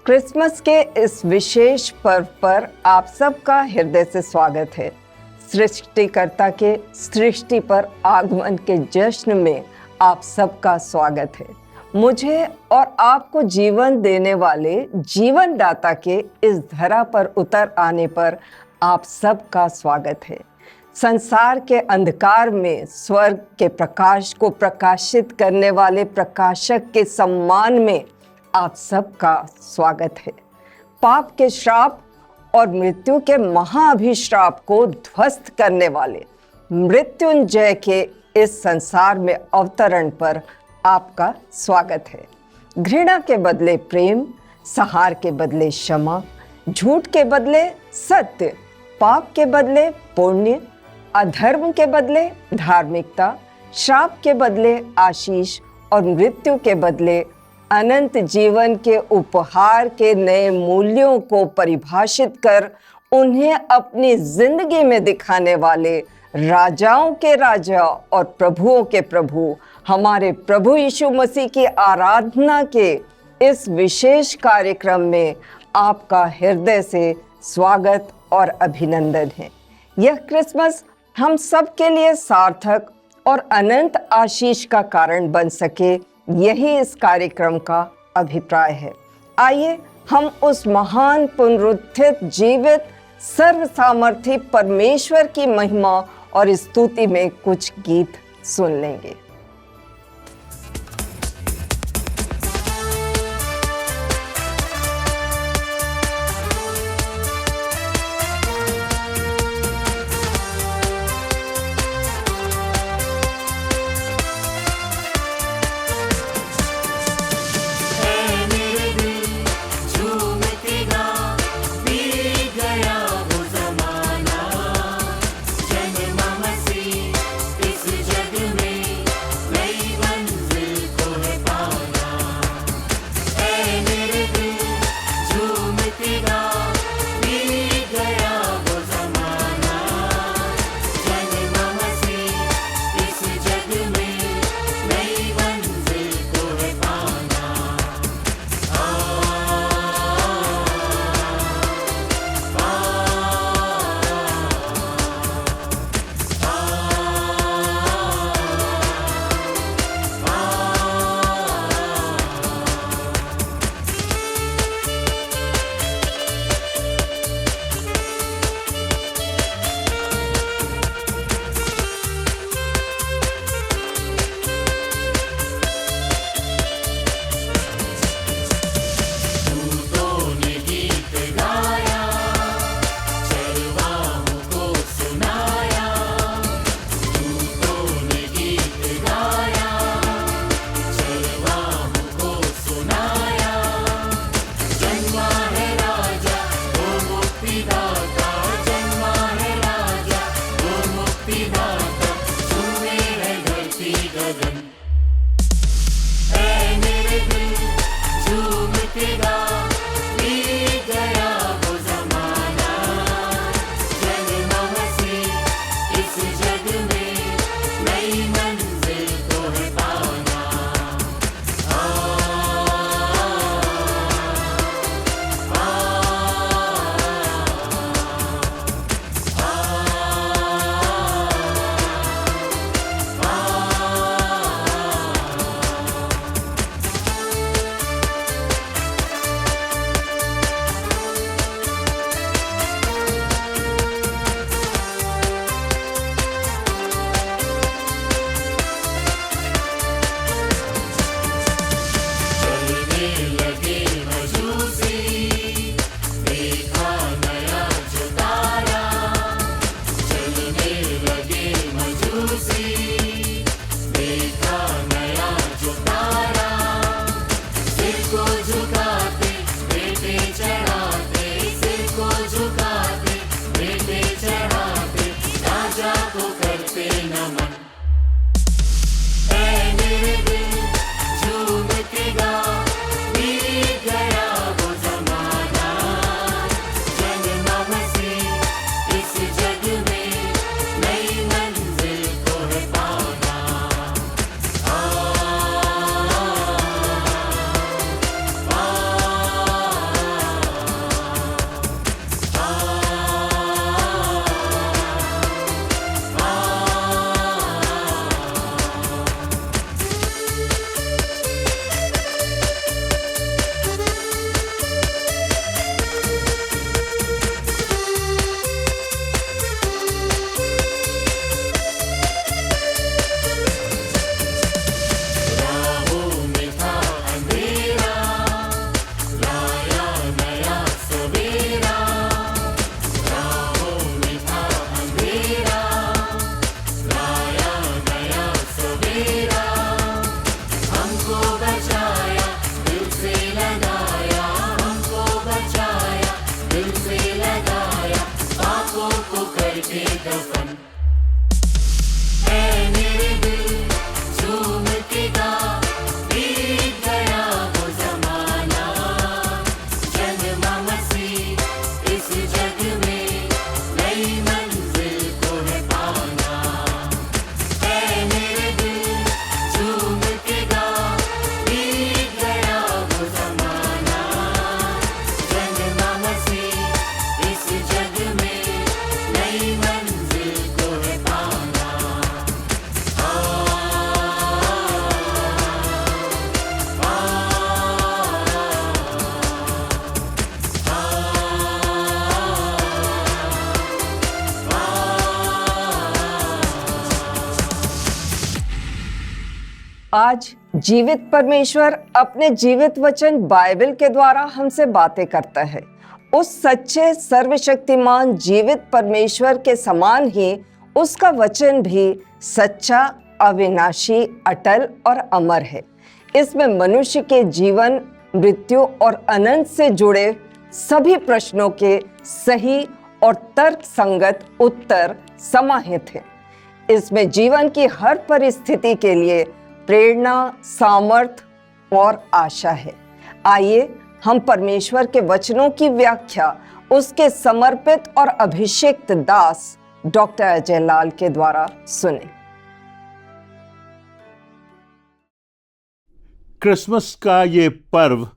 Christmas के इस विशेष पर्व पर आप सबका हृदय से स्वागत है। सृष्टिकर्ता के सृष्टि पर आगमन के जश्न में आप सबका स्वागत है। मुझे और आपको जीवन देने वाले जीवनदाता के इस धरा पर उतर आने पर आप सबका स्वागत है। संसार के अंधकार में स्वर्ग के प्रकाश को प्रकाशित करने वाले प्रकाशक के सम्मान में आप सबका स्वागत है। पाप के श्राप और मृत्यु के महाअभिश्राप को ध्वस्त करने वाले मृत्युंजय के इस संसार में अवतरण पर आपका स्वागत है। घृणा के बदले प्रेम, संहार के बदले क्षमा, झूठ के बदले सत्य, पाप के बदले पुण्य, अधर्म के बदले धार्मिकता, श्राप के बदले आशीष और मृत्यु के बदले अनंत जीवन के उपहार के नए मूल्यों को परिभाषित कर उन्हें अपनी जिंदगी में दिखाने वाले राजाओं के राजा और प्रभुओं के प्रभु हमारे प्रभु यीशु मसीह की आराधना के इस विशेष कार्यक्रम में आपका हृदय से स्वागत और अभिनंदन है। यह क्रिसमस हम सब के लिए सार्थक और अनंत आशीष का कारण बन सके, यही इस कार्यक्रम का अभिप्राय है। आइए हम उस महान पुनरुत्थित जीवित सर्व सामर्थी परमेश्वर की महिमा और स्तुति में कुछ गीत सुन लेंगे। जन्म मसीह इस जग में को करके दफन। ऐ मेरे दिल झूम के गा, बीत गया वो जमाना, जन्मा मसीह इस जग में, नई मंजिल को है पाना। ऐ मेरे दिल झूम के गा, बीत गया वो जमाना, जन्मा मसीह इस जग में, नई मंजिल को है पाना। आज जीवित परमेश्वर अपने जीवित वचन बाइबल के द्वारा हमसे बातें करता है। उस सच्चे सर्वशक्तिमान जीवित परमेश्वर के समान ही उसका वचन भी सच्चा, अविनाशी, अटल और अमर है। इसमें मनुष्य के जीवन, मृत्यु और अनंत से जुड़े सभी प्रश्नों के सही और तर्क संगत उत्तर समाहित हैं। इसमें जीवन की हर परिस्थिति के लिए प्रेरणा, सामर्थ्य और आशा है। आइए हम परमेश्वर के वचनों की व्याख्या उसके समर्पित और अभिषिक्त दास डॉक्टर अजय लाल के द्वारा सुने। क्रिसमस का ये पर्व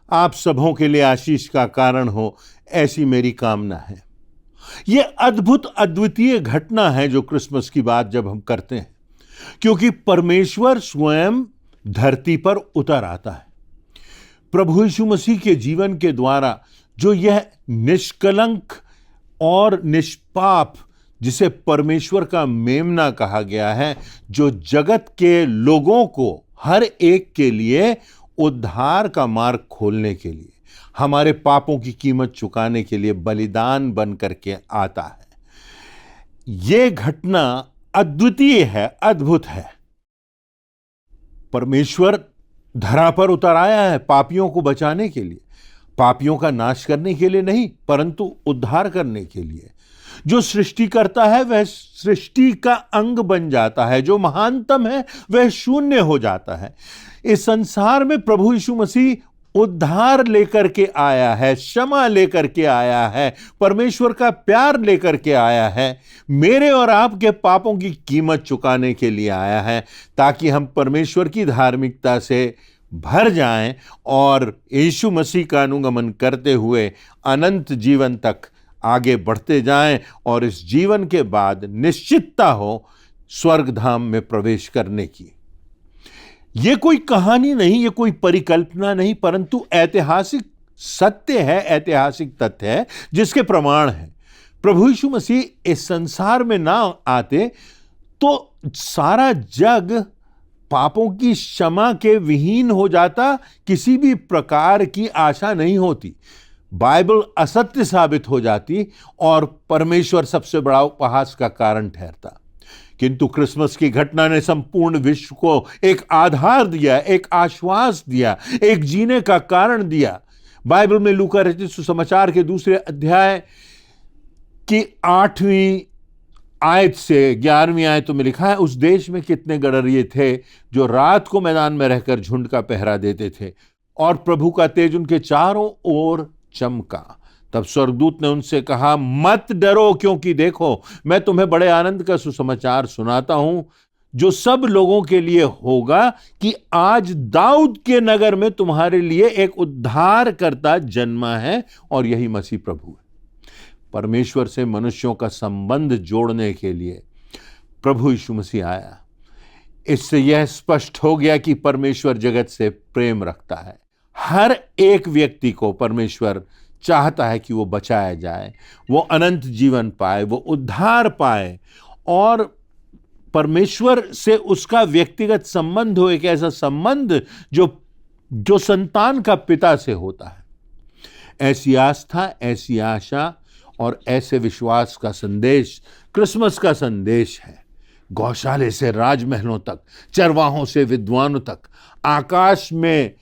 आप सबों के लिए आशीष का कारण हो, ऐसी मेरी कामना है। ये अद्भुत, अद्वितीय घटना है जो क्रिसमस की बात जब हम करते हैं, क्योंकि परमेश्वर स्वयं धरती पर उतर आता है। प्रभु यीशु मसीह के जीवन के द्वारा जो यह निष्कलंक और निष्पाप, जिसे परमेश्वर का मेमना कहा गया है, जो जगत के लोगों को, हर एक के लिए उद्धार का मार्ग खोलने के लिए, हमारे पापों की कीमत चुकाने के लिए बलिदान बन करके आता है। यह घटना अद्वितीय है, अद्भुत है। परमेश्वर धरा पर उतर आया है पापियों को बचाने के लिए, पापियों का नाश करने के लिए नहीं, परंतु उद्धार करने के लिए। जो सृष्टि करता है वह सृष्टि का अंग बन जाता है, जो महानतम है वह शून्य हो जाता है। इस संसार में प्रभु यीशु मसीह उद्धार लेकर के आया है, क्षमा लेकर के आया है, परमेश्वर का प्यार लेकर के आया है, मेरे और आपके पापों की कीमत चुकाने के लिए आया है, ताकि हम परमेश्वर की धार्मिकता से भर जाएं और यीशु मसीह का अनुगमन करते हुए अनंत जीवन तक आगे बढ़ते जाएं और इस जीवन के बाद निश्चितता हो स्वर्ग धाम में प्रवेश करने की। ये कोई कहानी नहीं, ये कोई परिकल्पना नहीं, परंतु ऐतिहासिक सत्य है, ऐतिहासिक तथ्य है जिसके प्रमाण है। प्रभु यीशु मसीह इस संसार में ना आते तो सारा जग पापों की क्षमा के विहीन हो जाता, किसी भी प्रकार की आशा नहीं होती, बाइबल असत्य साबित हो जाती और परमेश्वर सबसे बड़ा उपहास का कारण ठहरता। किंतु क्रिसमस की घटना ने संपूर्ण विश्व को एक आधार दिया, एक आश्वास दिया, एक जीने का कारण दिया। बाइबल में लूका रचित सुसमाचार के 2 अध्याय की 8वीं आयत से 11वीं आयतों में लिखा है, उस देश में कितने गडरिये थे जो रात को मैदान में रहकर झुंड का पहरा देते थे, और प्रभु का तेज उनके चारों ओर चमका। तब स्वर्गदूत ने उनसे कहा, मत डरो, क्योंकि देखो मैं तुम्हें बड़े आनंद का सुसमाचार सुनाता हूं, जो सब लोगों के लिए होगा, कि आज दाऊद के नगर में तुम्हारे लिए एक उद्धारकर्ता जन्मा है, और यही मसीह प्रभु है। परमेश्वर से मनुष्यों का संबंध जोड़ने के लिए प्रभु यीशु मसीह आया। इससे यह स्पष्ट हो गया कि परमेश्वर जगत से प्रेम रखता है। हर एक व्यक्ति को परमेश्वर चाहता है कि वो बचाया जाए, वो अनंत जीवन पाए, वो उद्धार पाए, और परमेश्वर से उसका व्यक्तिगत संबंध हो, एक ऐसा संबंध जो संतान का पिता से होता है। ऐसी आस्था, ऐसी आशा और ऐसे विश्वास का संदेश क्रिसमस का संदेश है। गौशाले से राजमहलों तक, चरवाहों से विद्वानों तक, आकाश में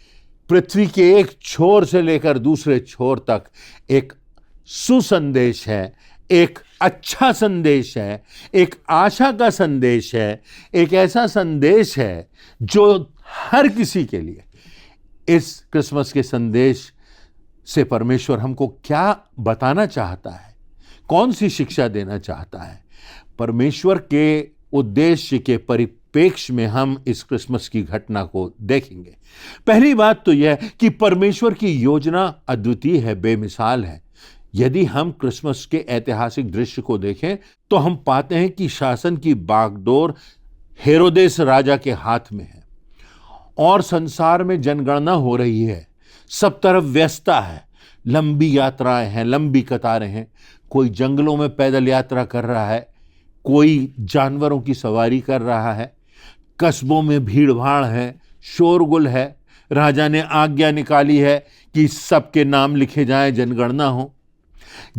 पृथ्वी के एक छोर से लेकर दूसरे छोर तक एक सुसंदेश है, एक अच्छा संदेश है, एक आशा का संदेश है, एक ऐसा संदेश है जो हर किसी के लिए इस क्रिसमस के संदेश से परमेश्वर हमको क्या बताना चाहता है, कौन सी शिक्षा देना चाहता है। परमेश्वर के उद्देश्य के परिप्रेक्ष्य में हम इस क्रिसमस की घटना को देखेंगे। पहली बात तो यह कि परमेश्वर की योजना अद्वितीय है, बेमिसाल है। यदि हम क्रिसमस के ऐतिहासिक दृश्य को देखें तो हम पाते हैं कि शासन की बागडोर हेरोदेस राजा के हाथ में है और संसार में जनगणना हो रही है। सब तरफ व्यस्तता है, लंबी यात्राएं हैं, लंबी कतारें हैं। कोई जंगलों में पैदल यात्रा कर रहा है, कोई जानवरों की सवारी कर रहा है, कस्बों में भीड़ भाड़ है, शोरगुल है। राजा ने आज्ञा निकाली है कि सबके नाम लिखे जाएं, जनगणना हो।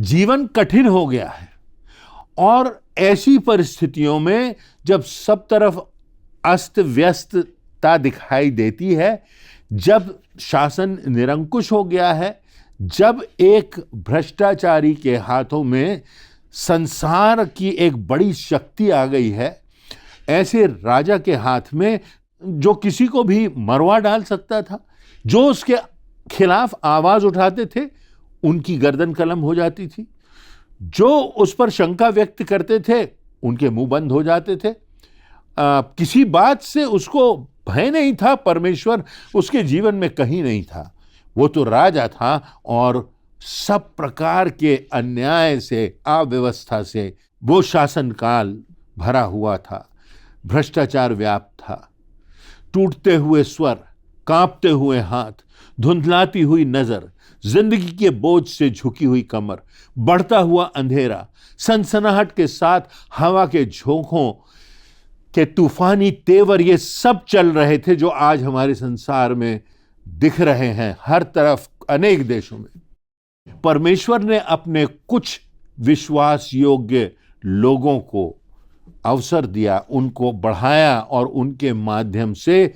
जीवन कठिन हो गया है और ऐसी परिस्थितियों में जब सब तरफ अस्त व्यस्तता दिखाई देती है, जब शासन निरंकुश हो गया है, जब एक भ्रष्टाचारी के हाथों में संसार की एक बड़ी शक्ति आ गई है, ऐसे राजा के हाथ में जो किसी को भी मरवा डाल सकता था, जो उसके खिलाफ आवाज उठाते थे उनकी गर्दन कलम हो जाती थी, जो उस पर शंका व्यक्त करते थे उनके मुंह बंद हो जाते थे। किसी बात से उसको भय नहीं था, परमेश्वर उसके जीवन में कहीं नहीं था। वो तो राजा था और सब प्रकार के अन्याय से, अव्यवस्था से वो शासनकाल भरा हुआ था। भ्रष्टाचार व्याप्त था। टूटते हुए स्वर, कांपते हुए हाथ, धुंधलाती हुई नजर, जिंदगी के बोझ से झुकी हुई कमर, बढ़ता हुआ अंधेरा, सनसनाहट के साथ हवा के झोंकों के तूफानी तेवर, ये सब चल रहे थे जो आज हमारे संसार में दिख रहे हैं हर तरफ, अनेक देशों में। परमेश्वर ने अपने कुछ विश्वास योग्य लोगों को अवसर दिया, उनको बढ़ाया और उनके माध्यम से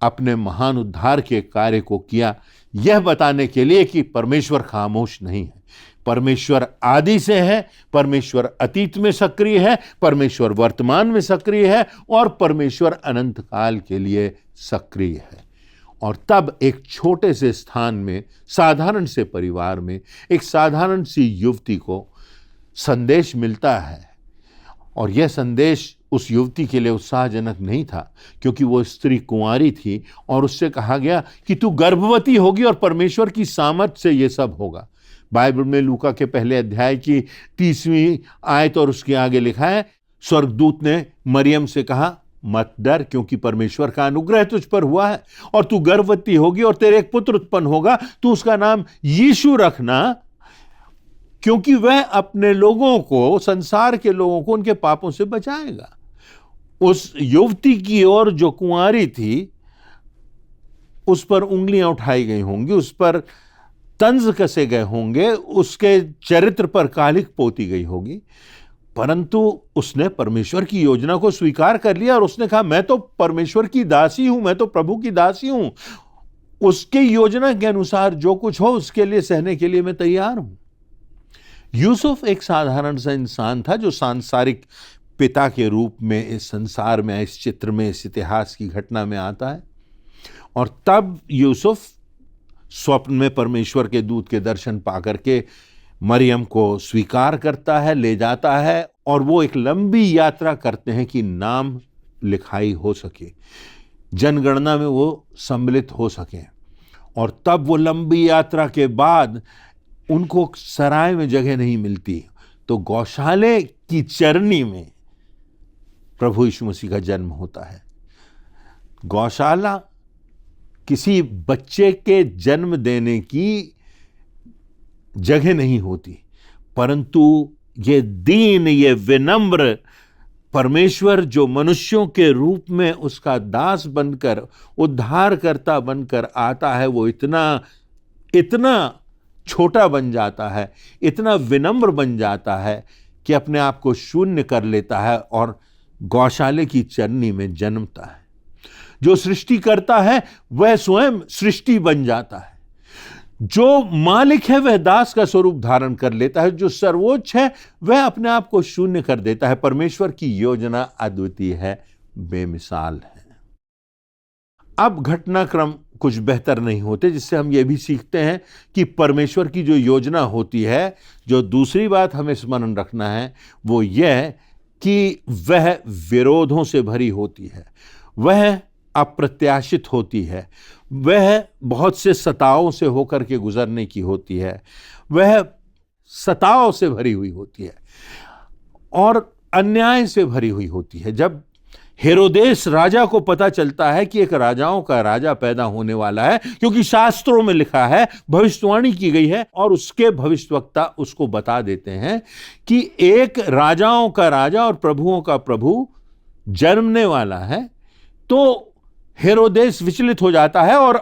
अपने महान उद्धार के कार्य को किया, यह बताने के लिए कि परमेश्वर खामोश नहीं है। परमेश्वर आदि से है, परमेश्वर अतीत में सक्रिय है, परमेश्वर वर्तमान में सक्रिय है और परमेश्वर अनंत काल के लिए सक्रिय है। और तब एक छोटे से स्थान में, साधारण से परिवार में, एक साधारण सी युवती को संदेश मिलता है और यह संदेश उस युवती के लिए उत्साहजनक नहीं था, क्योंकि वो स्त्री कुंवारी थी और उससे कहा गया कि तू गर्भवती होगी और परमेश्वर की सामर्थ से ये सब होगा। बाइबल में लूका के पहले अध्याय की 30वीं आयत और उसके आगे लिखा है, स्वर्गदूत ने मरियम से कहा, मत डर, क्योंकि परमेश्वर का अनुग्रह तुझ पर हुआ है और तू गर्भवती होगी और तेरे एक पुत्र उत्पन्न होगा, तू उसका नाम यीशु रखना, क्योंकि वह अपने लोगों को, संसार के लोगों को उनके पापों से बचाएगा। उस युवती की ओर जो कुंवारी थी, उस पर उंगलियां उठाई गई होंगी, उस पर तंज कसे गए होंगे, उसके चरित्र पर कालिख पोती गई होगी, परंतु उसने परमेश्वर की योजना को स्वीकार कर लिया और उसने कहा, मैं तो परमेश्वर की दासी हूं, मैं तो प्रभु की दासी हूं, उसके योजना के अनुसार जो कुछ हो उसके लिए सहने के लिए मैं तैयार हूं। यूसुफ एक साधारण सा इंसान था जो सांसारिक पिता के रूप में इस संसार में, इस चित्र में, इस इतिहास की घटना में आता है। और तब यूसुफ स्वप्न में परमेश्वर के दूत के दर्शन पाकर के मरियम को स्वीकार करता है, ले जाता है और वो एक लंबी यात्रा करते हैं कि नाम लिखाई हो सके, जनगणना में वो सम्मिलित हो सके। और तब वो लंबी यात्रा के बाद उनको सराय में जगह नहीं मिलती, तो गौशाले की चरनी में प्रभु यीशु मसीह का जन्म होता है। गौशाला किसी बच्चे के जन्म देने की जगह नहीं होती, परंतु ये दीन, ये विनम्र परमेश्वर जो मनुष्यों के रूप में उसका दास बनकर, उद्धारकर्ता बनकर आता है, वो इतना छोटा बन जाता है, इतना विनम्र बन जाता है कि अपने आप को शून्य कर लेता है और गौशाले की चरनी में जन्मता है। जो सृष्टि करता है वह स्वयं सृष्टि बन जाता है। जो मालिक है वह दास का स्वरूप धारण कर लेता है, जो सर्वोच्च है वह अपने आप को शून्य कर देता है। परमेश्वर की योजना अद्वितीय है, बेमिसाल है। अब घटनाक्रम कुछ बेहतर नहीं होते, जिससे हम ये भी सीखते हैं कि परमेश्वर की जो योजना होती है, जो दूसरी बात हमें स्मरण रखना है वो यह कि वह विरोधों से भरी होती है, वह अप्रत्याशित होती है, वह बहुत से सतावों से होकर के गुजरने की होती है, वह सताव से भरी हुई होती है और अन्याय से भरी हुई होती है। जब हेरोदेस राजा को पता चलता है कि एक राजाओं का राजा पैदा होने वाला है, क्योंकि शास्त्रों में लिखा है, भविष्यवाणी की गई है, और उसके भविष्यवक्ता उसको बता देते हैं कि एक राजाओं का राजा और प्रभुओं का प्रभु जन्मने वाला है, तो हेरोदेस विचलित हो जाता है और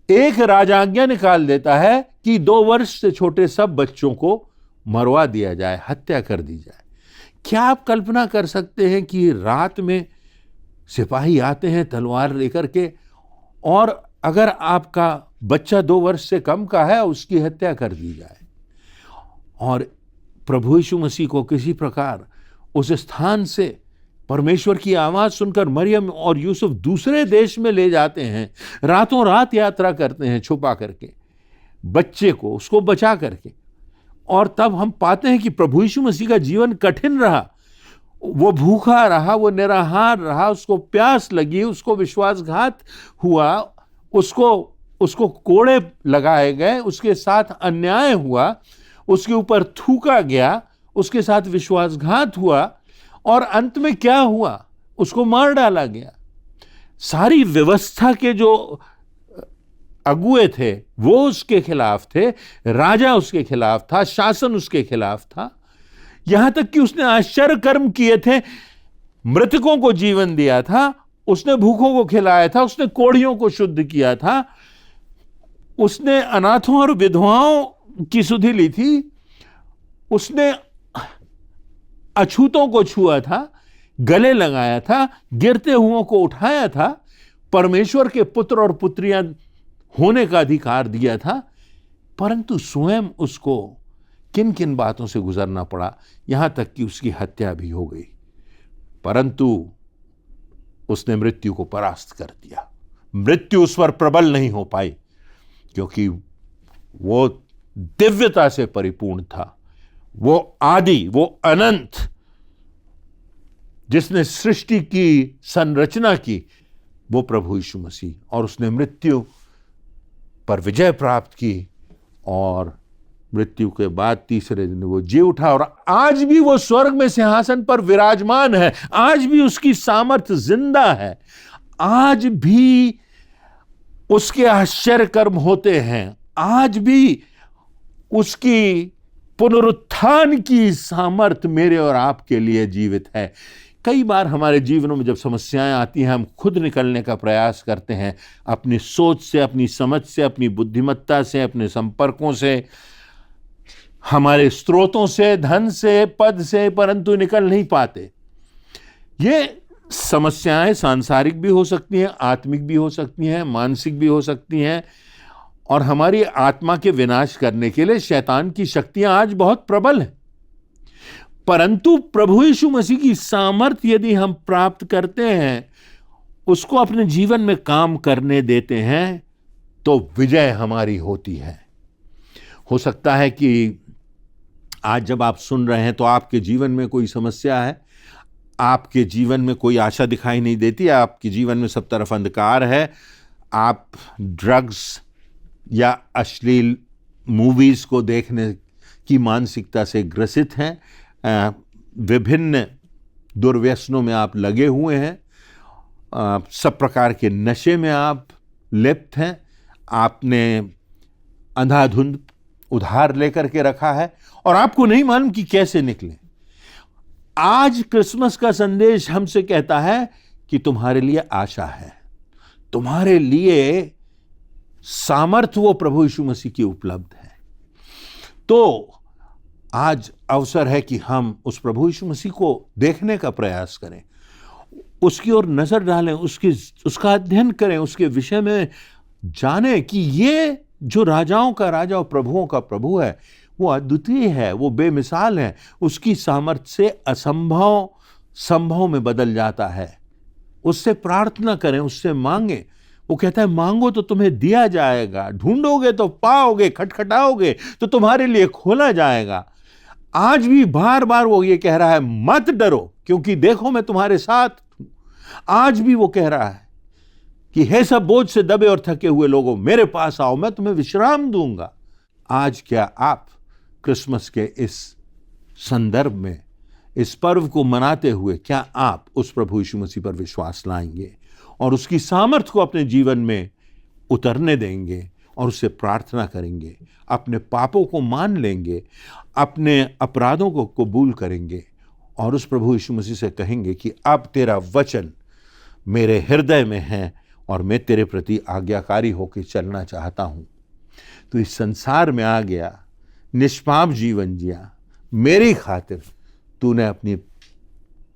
एक राजाज्ञा निकाल देता है कि 2 वर्ष से छोटे सब बच्चों को मरवा दिया जाए, हत्या कर दी जाए। क्या आप कल्पना कर सकते हैं कि रात में सिपाही आते हैं तलवार लेकर के, और अगर आपका बच्चा 2 वर्ष से कम का है उसकी हत्या कर दी जाए? और प्रभु यीशु मसीह को किसी प्रकार उस स्थान से परमेश्वर की आवाज सुनकर मरियम और यूसुफ दूसरे देश में ले जाते हैं, रातों रात यात्रा करते हैं छुपा करके बच्चे को, उसको बचा करके। और तब हम पाते हैं कि प्रभु यीशु मसीह का जीवन कठिन रहा, वो भूखा रहा, वो निराहार रहा, उसको प्यास लगी, उसको विश्वासघात हुआ, उसको कोड़े लगाए गए, उसके साथ अन्याय हुआ, उसके ऊपर थूका गया, उसके साथ विश्वासघात हुआ, और अंत में क्या हुआ? उसको मार डाला गया। सारी व्यवस्था के जो अगुए थे वो उसके खिलाफ थे, राजा उसके खिलाफ था, शासन उसके खिलाफ था, यहां तक कि उसने आश्चर्य कर्म किए थे, मृतकों को जीवन दिया था, उसने भूखों को खिलाया था, उसने कोढ़ियों को शुद्ध किया था, उसने अनाथों और विधवाओं की सुधि ली थी, उसने अछूतों को छुआ था, गले लगाया था, गिरते हुओं को उठाया था, परमेश्वर के पुत्र और पुत्रियां होने का अधिकार दिया था। परंतु स्वयं उसको किन किन बातों से गुजरना पड़ा, यहां तक कि उसकी हत्या भी हो गई। परंतु उसने मृत्यु को परास्त कर दिया। मृत्यु उस पर प्रबल नहीं हो पाई, क्योंकि वो दिव्यता से परिपूर्ण था, वो आदि, वो अनंत, जिसने सृष्टि की संरचना की, वो प्रभु यीशु मसीह, और उसने मृत्यु पर विजय प्राप्त की, और मृत्यु के बाद तीसरे दिन वो जी उठा, और आज भी वो स्वर्ग में सिंहासन पर विराजमान है। आज भी उसकी सामर्थ जिंदा है, आज भी उसके आश्चर्य कर्म होते हैं, आज भी उसकी पुनरुत्थान की सामर्थ मेरे और आपके लिए जीवित है। कई बार हमारे जीवनों में जब समस्याएं आती हैं, हम खुद निकलने का प्रयास करते हैं, अपनी सोच से, अपनी समझ से, अपनी बुद्धिमत्ता से, अपने संपर्कों से, हमारे स्रोतों से, धन से, पद से, परंतु निकल नहीं पाते। ये समस्याएं सांसारिक भी हो सकती हैं, आत्मिक भी हो सकती हैं, मानसिक भी हो सकती हैं, और हमारी आत्मा के विनाश करने के लिए शैतान की शक्तियां आज बहुत प्रबल हैं। परंतु प्रभु यीशु मसीह की सामर्थ्य यदि हम प्राप्त करते हैं, उसको अपने जीवन में काम करने देते हैं, तो विजय हमारी होती है। हो सकता है कि आज जब आप सुन रहे हैं तो आपके जीवन में कोई समस्या है, आपके जीवन में कोई आशा दिखाई नहीं देती, आपके जीवन में सब तरफ अंधकार है, आप ड्रग्स या अश्लील मूवीज को देखने की मानसिकता से ग्रसित हैं, विभिन्न दुर्व्यसनों में आप लगे हुए हैं, सब प्रकार के नशे में आप लिप्त हैं, आपने अंधाधुंध उधार लेकर के रखा है और आपको नहीं मालूम कि कैसे निकले। आज क्रिसमस का संदेश हमसे कहता है कि तुम्हारे लिए आशा है, तुम्हारे लिए सामर्थ्य वो प्रभु यीशु मसीह की उपलब्ध है। तो आज अवसर है कि हम उस प्रभु यीशु मसीह को देखने का प्रयास करें, उसकी ओर नजर डालें, उसका अध्ययन करें, उसके विषय में जानें कि ये जो राजाओं का राजा और प्रभुओं का प्रभु है, वो अद्वितीय है, वो बेमिसाल है। उसकी सामर्थ्य से असंभव संभव में बदल जाता है। उससे प्रार्थना करें, उससे मांगे। वो कहता है मांगो तो तुम्हें दिया जाएगा, ढूंढोगे तो पाओगे, खटखटाओगे तो तुम्हारे लिए खोला जाएगा। आज भी बार बार वो ये कह रहा है मत डरो, क्योंकि देखो मैं तुम्हारे साथ हूं। आज भी वो कह रहा है कि हे सब बोझ से दबे और थके हुए लोगों, मेरे पास आओ, मैं तुम्हें विश्राम दूंगा। आज क्या आप क्रिसमस के इस संदर्भ में, इस पर्व को मनाते हुए, क्या आप उस प्रभु यीशु मसीह पर विश्वास लाएंगे और उसकी सामर्थ्य को अपने जीवन में उतरने देंगे और उससे प्रार्थना करेंगे, अपने पापों को मान लेंगे, अपने अपराधों को कबूल करेंगे और उस प्रभु यीशु मसीह से कहेंगे कि अब तेरा वचन मेरे हृदय में है और मैं तेरे प्रति आज्ञाकारी होकर चलना चाहता हूं। तो इस संसार में आ गया, निष्पाप जीवन जिया, मेरी खातिर तूने अपनी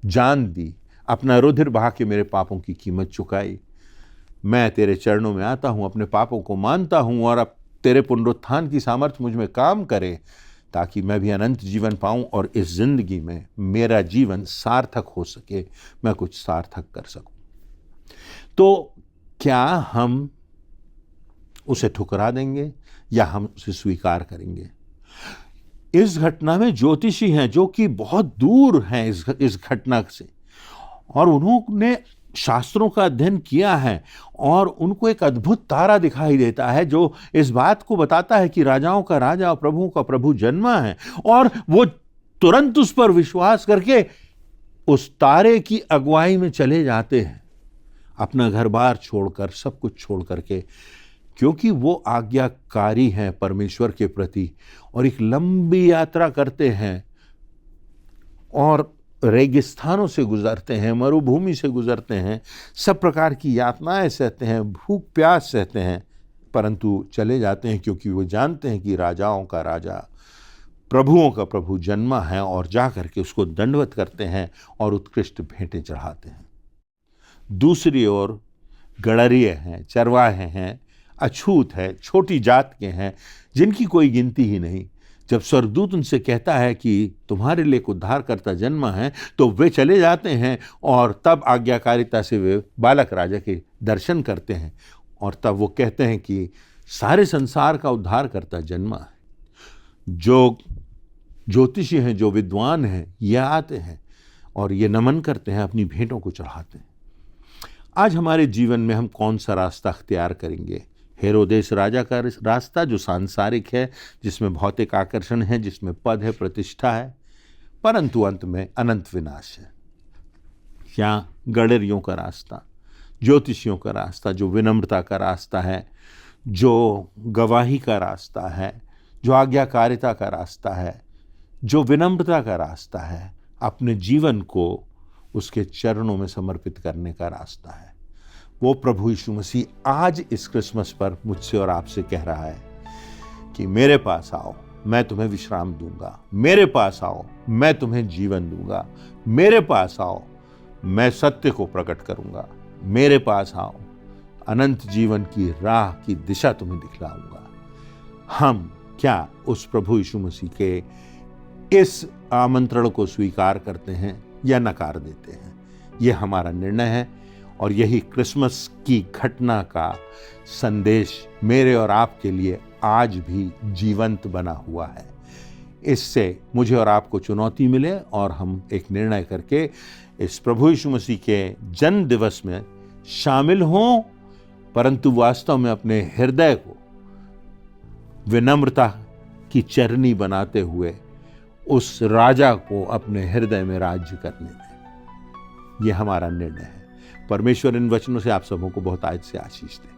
जान दी, अपना रुधिर बहा के मेरे पापों की कीमत चुकाई। मैं तेरे चरणों में आता हूं, अपने पापों को मानता हूं और अब तेरे पुनरुत्थान की सामर्थ्य मुझ में काम करे, ताकि मैं भी अनंत जीवन पाऊं और इस जिंदगी में मेरा जीवन सार्थक हो सके, मैं कुछ सार्थक कर सकूं। तो क्या हम उसे ठुकरा देंगे या हम उसे स्वीकार करेंगे? इस घटना में ज्योतिषी हैं जो कि बहुत दूर हैं इस घटना से, और उन्होंने शास्त्रों का अध्ययन किया है और उनको एक अद्भुत तारा दिखाई देता है जो इस बात को बताता है कि राजाओं का राजा और प्रभुओं का प्रभु जन्मा है। और वो तुरंत उस पर विश्वास करके उस तारे की अगुवाई में चले जाते हैं, अपना घर बार छोड़कर, सब कुछ छोड़ करके, क्योंकि वो आज्ञाकारी हैं परमेश्वर के प्रति, और एक लंबी यात्रा करते हैं और रेगिस्तानों से गुजरते हैं, मरुभूमि से गुजरते हैं, सब प्रकार की यातनाएं सहते हैं, भूख प्यास सहते हैं, परंतु चले जाते हैं क्योंकि वो जानते हैं कि राजाओं का राजा, प्रभुओं का प्रभु जन्मा है, और जा करके उसको दंडवत करते हैं और उत्कृष्ट भेंटें चढ़ाते हैं। दूसरी ओर गड़रिए हैं, चरवाहे हैं, अछूत है, छोटी जात के हैं, जिनकी कोई गिनती ही नहीं। जब स्वर्गदूत उनसे कहता है कि तुम्हारे लिए उद्धारकर्ता जन्मा है, तो वे चले जाते हैं और तब आज्ञाकारिता से वे बालक राजा के दर्शन करते हैं, और तब वो कहते हैं कि सारे संसार का उद्धारकर्ता जन्मा है। जो ज्योतिषी हैं, जो विद्वान हैं, ये आते हैं और ये नमन करते हैं, अपनी भेंटों को चढ़ाते हैं। आज हमारे जीवन में हम कौन सा रास्ता अख्तियार करेंगे? हेरोदेस राजा का रास्ता जो सांसारिक है, जिसमें भौतिक आकर्षण है, जिसमें पद है, प्रतिष्ठा है, परंतु अंत में अनंत विनाश है। या गडरियों का रास्ता, ज्योतिषियों का रास्ता, जो विनम्रता का रास्ता है, जो गवाही का रास्ता है, जो आज्ञाकारिता का रास्ता है, जो विनम्रता का रास्ता है, अपने जीवन को उसके चरणों में समर्पित करने का रास्ता है। वो प्रभु यीशु मसीह आज इस क्रिसमस पर मुझसे और आपसे कह रहा है कि मेरे पास आओ, मैं तुम्हें विश्राम दूंगा, मेरे पास आओ, मैं तुम्हें जीवन दूंगा, मेरे पास आओ, मैं सत्य को प्रकट करूंगा, मेरे पास आओ, अनंत जीवन की राह की दिशा तुम्हें दिखलाऊंगा। हम क्या उस प्रभु यीशु मसीह के इस आमंत्रण को स्वीकार करते हैं या नकार देते हैं? यह हमारा निर्णय है, और यही क्रिसमस की घटना का संदेश मेरे और आपके लिए आज भी जीवंत बना हुआ है। इससे मुझे और आपको चुनौती मिले और हम एक निर्णय करके इस प्रभु यीशु मसीह के जन्म दिवस में शामिल हों, परंतु वास्तव में अपने हृदय को विनम्रता की चरनी बनाते हुए उस राजा को अपने हृदय में राज्य करने दें। यह हमारा निर्णय है। परमेश्वर इन वचनों से आप सबों को बहुत आज से आशीष दे।